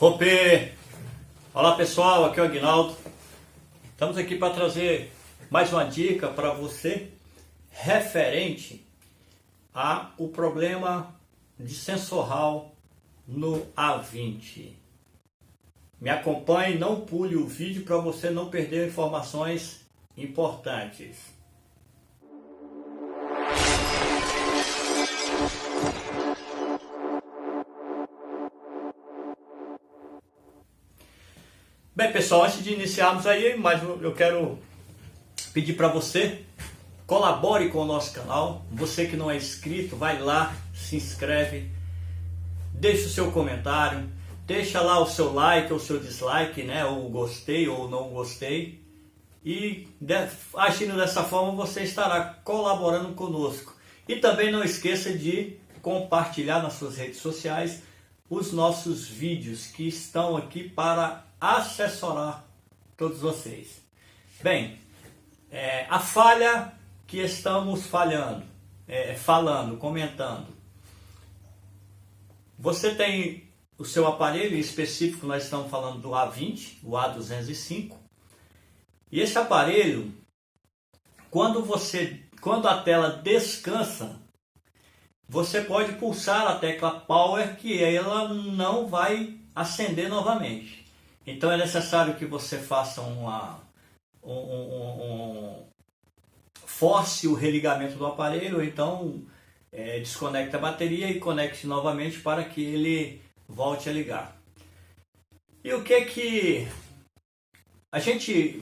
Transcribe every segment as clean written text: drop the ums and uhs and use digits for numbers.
Ope! Olá pessoal, aqui é o Aguinaldo. Estamos aqui para trazer mais uma dica para você referente ao problema de sensorral no A20. Me acompanhe, não pule o vídeo para você não perder informações importantes. Bem pessoal, antes de iniciarmos aí, mas eu quero pedir para você, colabore com o nosso canal. Você que não é inscrito, vai lá, se inscreve, deixa o seu comentário, deixa lá o seu like ou o seu dislike, né? Ou gostei ou não gostei. E agindo dessa forma você estará colaborando conosco. E também não esqueça de compartilhar nas suas redes sociais os nossos vídeos que estão aqui para assessorar todos vocês. Bem, a falha que estamos comentando. Você tem o seu aparelho, em específico nós estamos falando do A20, o A205. E esse aparelho, quando a tela descansa, você pode pulsar a tecla Power que ela não vai acender novamente. Então é necessário que você faça force o religamento do aparelho, ou então desconecte a bateria e conecte novamente para que ele volte a ligar. E o que a gente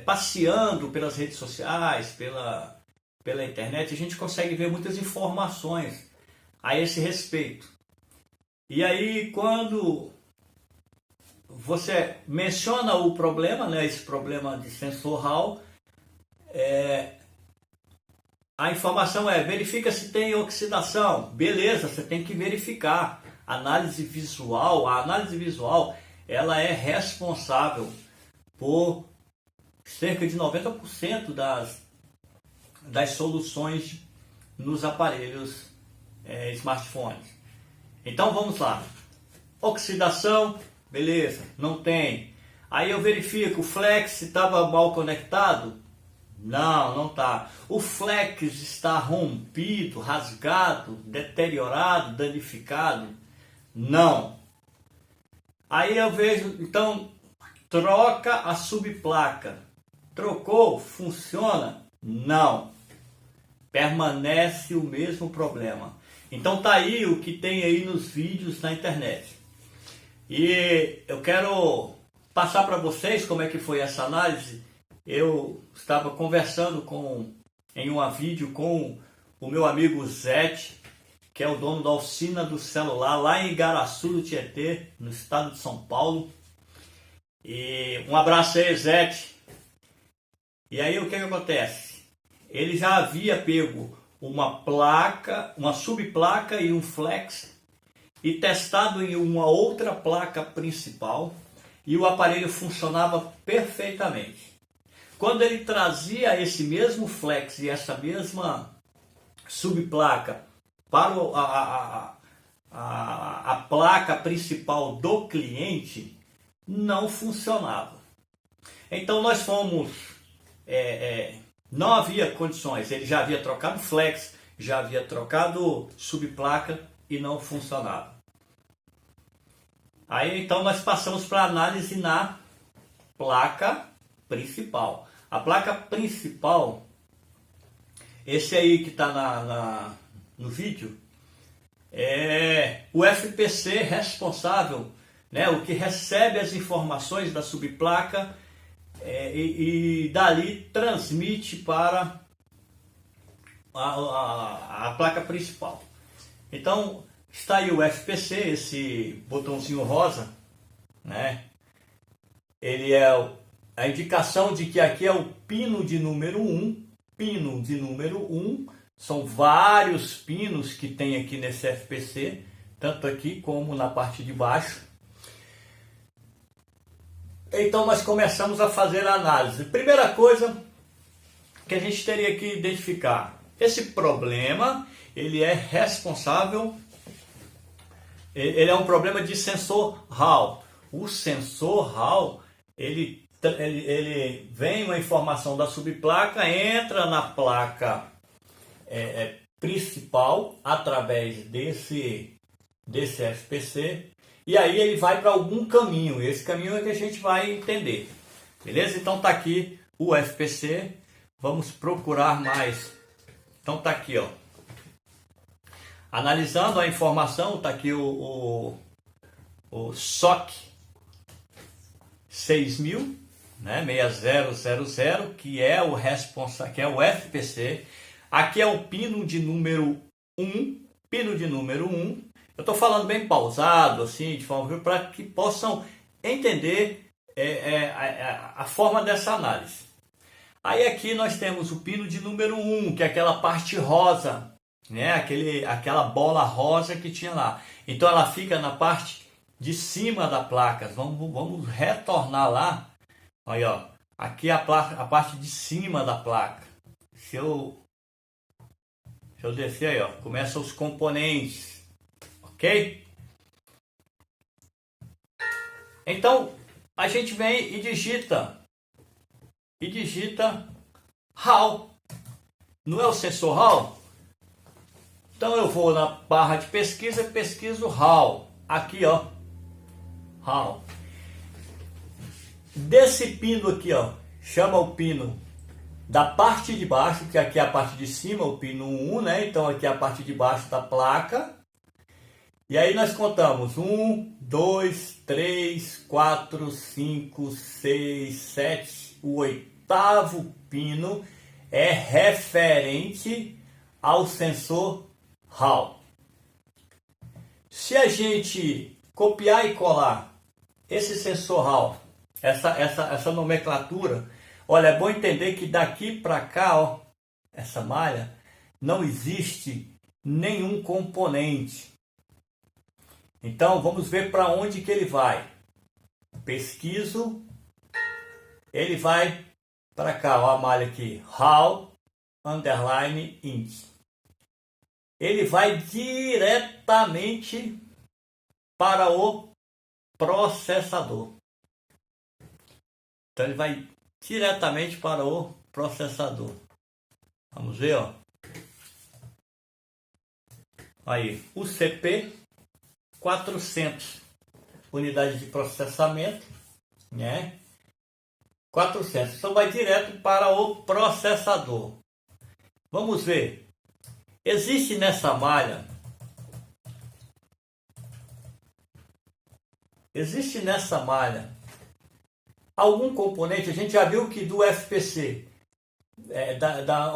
passeando pelas redes sociais, pela internet, a gente consegue ver muitas informações a esse respeito. E aí quando você menciona o problema, né, esse problema de sensorral, a informação verifica se tem oxidação. Beleza, você tem que verificar. A análise visual ela é responsável por cerca de 90% das soluções nos aparelhos smartphones. Então vamos lá. Oxidação, beleza, não tem. Aí eu verifico o flex estava mal conectado. Não está. O flex está rompido, rasgado, deteriorado, danificado. Não. Aí eu vejo, então, troca a subplaca. Trocou? Funciona? Não. Permanece o mesmo problema. Então tá aí o que tem aí nos vídeos na internet. E eu quero passar para vocês como é que foi essa análise. Eu estava conversando em um vídeo com o meu amigo Zete, que é o dono da oficina do celular lá em Igaraçu do Tietê, no estado de São Paulo. E um abraço aí, Zete. E aí o que acontece? Ele já havia pego uma placa, uma subplaca e um flex e testado em uma outra placa principal e o aparelho funcionava perfeitamente. Quando ele trazia esse mesmo flex e essa mesma subplaca para a placa principal do cliente, não funcionava. Então nós fomos, não havia condições, ele já havia trocado flex, já havia trocado subplaca e não funcionava. Aí então nós passamos para análise na placa principal. A placa principal, esse aí que está no vídeo, é o FPC responsável, né, o que recebe as informações da subplaca e dali transmite para a placa principal. Então está aí o FPC, esse botãozinho rosa, né? Ele é a indicação de que aqui é o pino de número 1. Pino de número 1, são vários pinos que tem aqui nesse FPC, tanto aqui como na parte de baixo. Então nós começamos a fazer a análise. Primeira coisa que a gente teria que identificar, esse problema ele é responsável Ele é um problema de sensor Hall. O sensor Hall, ele vem uma informação da subplaca, entra na placa principal através desse FPC, e aí ele vai para algum caminho. Esse caminho é que a gente vai entender. Beleza? Então tá aqui o FPC. Vamos procurar mais. Então tá aqui, ó. Analisando a informação, tá aqui o SOC 6000, né, 6000, que é o responsável, que é o FPC. Aqui é o pino de número 1, Eu estou falando bem pausado, assim, de forma para que possam entender a forma dessa análise. Aí aqui nós temos o pino de número 1, que é aquela parte rosa, né? Aquela bola rosa que tinha lá. Então ela fica na parte de cima da placa. Vamos retornar lá. Aí, ó, aqui a parte de cima da placa. Se eu descer aí, ó, começa os componentes, ok? Então a gente vem e digita HAL. Não é o sensor HAL? Então eu vou na barra de pesquisa e pesquiso HAL. Aqui, ó, HAL. Desse pino aqui, ó, chama o pino da parte de baixo, que aqui é a parte de cima, o pino 1, né? Então aqui é a parte de baixo da placa. E aí nós contamos 1, 2, 3, 4, 5, 6, 7. O oitavo pino é referente ao sensor HAL. Se a gente copiar e colar esse sensor HAL, essa nomenclatura, olha, é bom entender que daqui para cá, ó, essa malha, não existe nenhum componente. Então vamos ver para onde que ele vai. Pesquiso, ele vai para cá, ó, a malha aqui, HAL underline int. Ele vai diretamente para o processador. Então ele vai diretamente para o processador. Vamos ver, ó. Aí, o CP 400, unidade de processamento, né? 400. Então vai direto para o processador. Vamos ver. Existe nessa malha algum componente? A gente já viu que do FPC,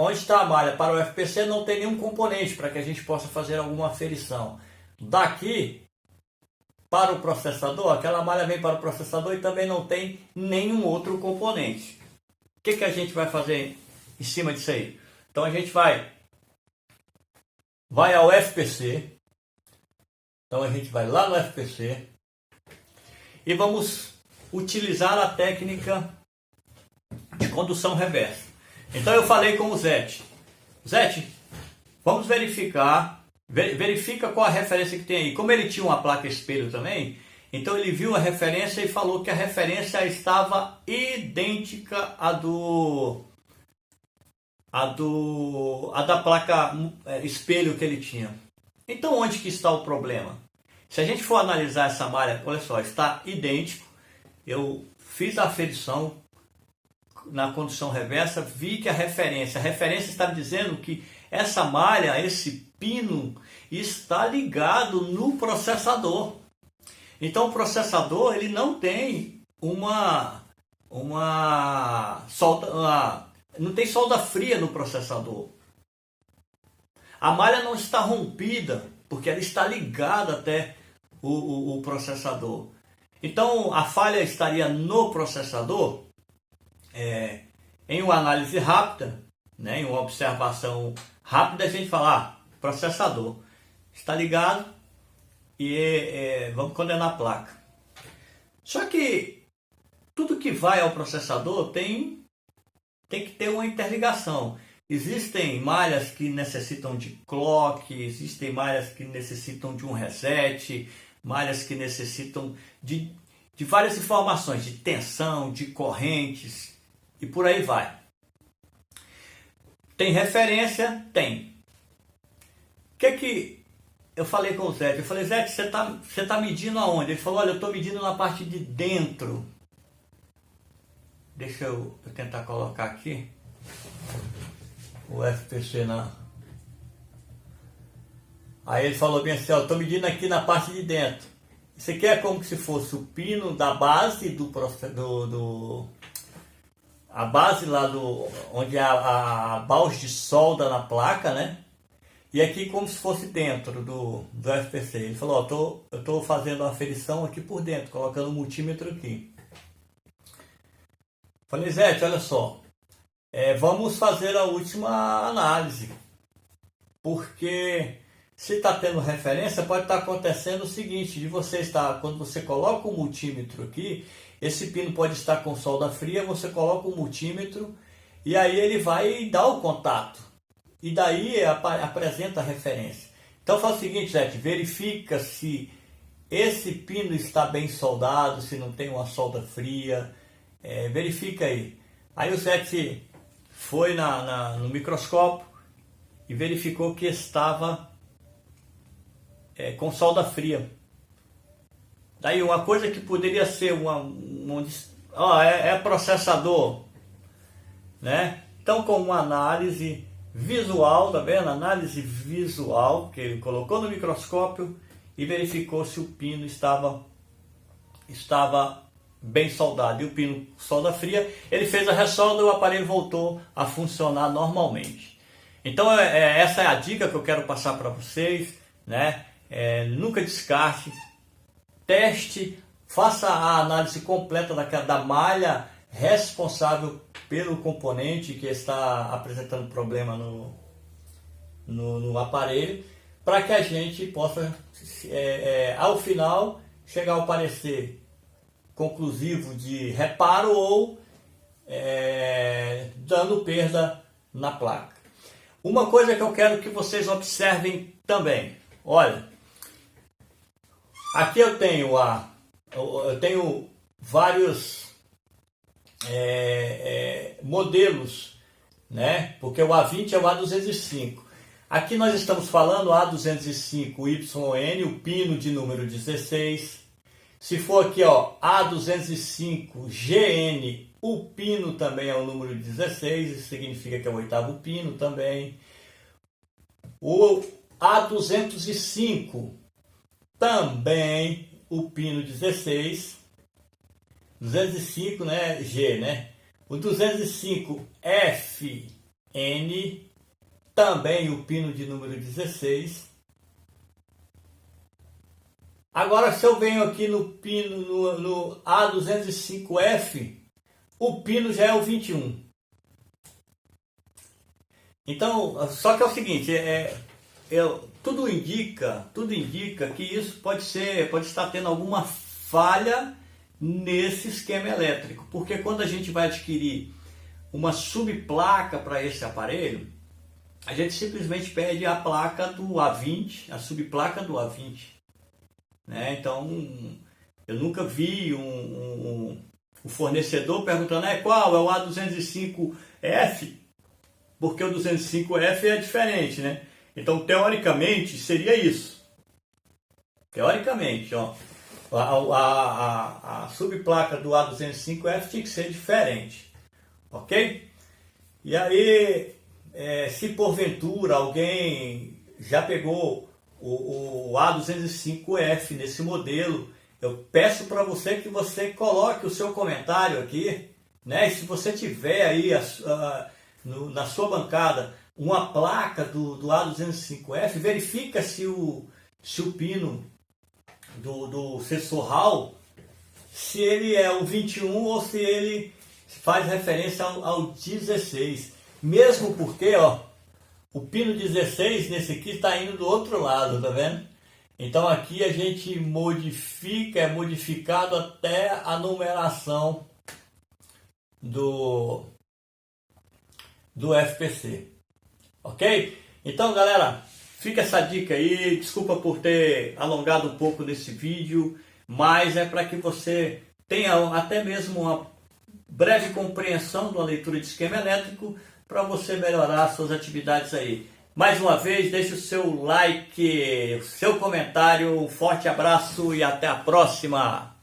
onde está a malha para o FPC, não tem nenhum componente para que a gente possa fazer alguma aferição. Daqui para o processador, aquela malha vem para o processador e também não tem nenhum outro componente. O que a gente vai fazer em cima disso aí? Então a gente vai ao FPC. Então a gente vai lá no FPC e vamos utilizar a técnica de condução reversa. Então eu falei com o Zete. Zete, vamos verifica qual a referência que tem aí. Como ele tinha uma placa espelho também, então ele viu a referência e falou que a referência estava idêntica à da placa espelho que ele tinha. Então onde que está o problema? Se a gente for analisar essa malha, olha só, está idêntico. Eu fiz a aferição na condução reversa, vi que a referência está dizendo que essa malha, esse pino, está ligado no processador. Então o processador ele não tem não tem solda fria no processador. A malha não está rompida, porque ela está ligada até o processador. Então a falha estaria no processador. Em uma análise rápida, né, em uma observação rápida, a gente fala, processador está ligado e vamos condenar a placa. Só que tudo que vai ao processador tem que ter uma interligação. Existem malhas que necessitam de clock, existem malhas que necessitam de um reset, malhas que necessitam de várias informações, de tensão, de correntes e por aí vai. Tem referência? Tem. O que eu falei com o Zé? Eu falei, Zé, você tá medindo aonde? Ele falou, olha, eu estou medindo na parte de dentro. Deixa eu tentar colocar aqui o FPC na... Aí ele falou bem assim, ó, eu estou medindo aqui na parte de dentro. Isso aqui é como se fosse o pino da base a base lá onde a balde de solda na placa, né? E aqui como se fosse dentro do FPC. Ele falou, ó, eu estou fazendo uma aferição aqui por dentro, colocando o multímetro aqui. Falei, Zé, olha só, vamos fazer a última análise, porque se está tendo referência, pode estar acontecendo o seguinte, quando você coloca o multímetro aqui, esse pino pode estar com solda fria, você coloca o multímetro e aí ele vai dar o contato, e daí apresenta a referência. Então faz o seguinte, Zé, verifica se esse pino está bem soldado, se não tem uma solda fria, verifica aí. Aí o Zé foi no microscópio e verificou que estava com solda fria. Daí uma coisa que poderia ser processador, né? Então com uma análise visual, tá vendo? Análise visual, que ele colocou no microscópio e verificou se o pino estava bem soldado. E o pino solda fria, ele fez a ressolda e o aparelho voltou a funcionar normalmente. Então essa é a dica que eu quero passar para vocês, né? Nunca descarte, teste, faça a análise completa da malha responsável pelo componente que está apresentando problema no aparelho, para que a gente possa, ao final, chegar ao parecer conclusivo de reparo ou dando perda na placa. Uma coisa que eu quero que vocês observem também, olha, aqui eu tenho vários modelos, né? Porque o A20 é o A205. Aqui nós estamos falando A205YN, o pino de número 16. Se for aqui, ó, A205GN, o pino também é o número 16, isso significa que é o oitavo pino também. O A205 também o pino 16, 205, né, G, né? O 205FN também o pino de número 16. Agora se eu venho aqui no A205F, o pino já é o 21. Então, só que é o seguinte, tudo indica que isso pode estar tendo alguma falha nesse esquema elétrico, porque quando a gente vai adquirir uma subplaca para esse aparelho, a gente simplesmente pede a placa do A20, a subplaca do A20, né? Então, eu nunca vi um fornecedor perguntando qual é o A205F, porque o 205F é diferente, né? Então, teoricamente, seria isso. Teoricamente, ó, a subplaca do A205F tinha que ser diferente, ok? E aí, se porventura alguém já pegou o A205F nesse modelo, eu peço para você que você coloque o seu comentário aqui, né? E se você tiver aí na sua bancada uma placa do A205F, verifica se o pino do sensor Hall, se ele é o 21 ou se ele faz referência ao 16. Mesmo porque, ó, o pino 16 nesse aqui está indo do outro lado, tá vendo? Então aqui a gente modifica, é modificado até a numeração do FPC. Ok? Então, galera, Fica essa dica aí, desculpa por ter alongado um pouco nesse vídeo, mas é para que você tenha até mesmo uma breve compreensão da leitura de esquema elétrico para você melhorar suas atividades aí. Mais uma vez, deixe o seu like, o seu comentário, um forte abraço e até a próxima!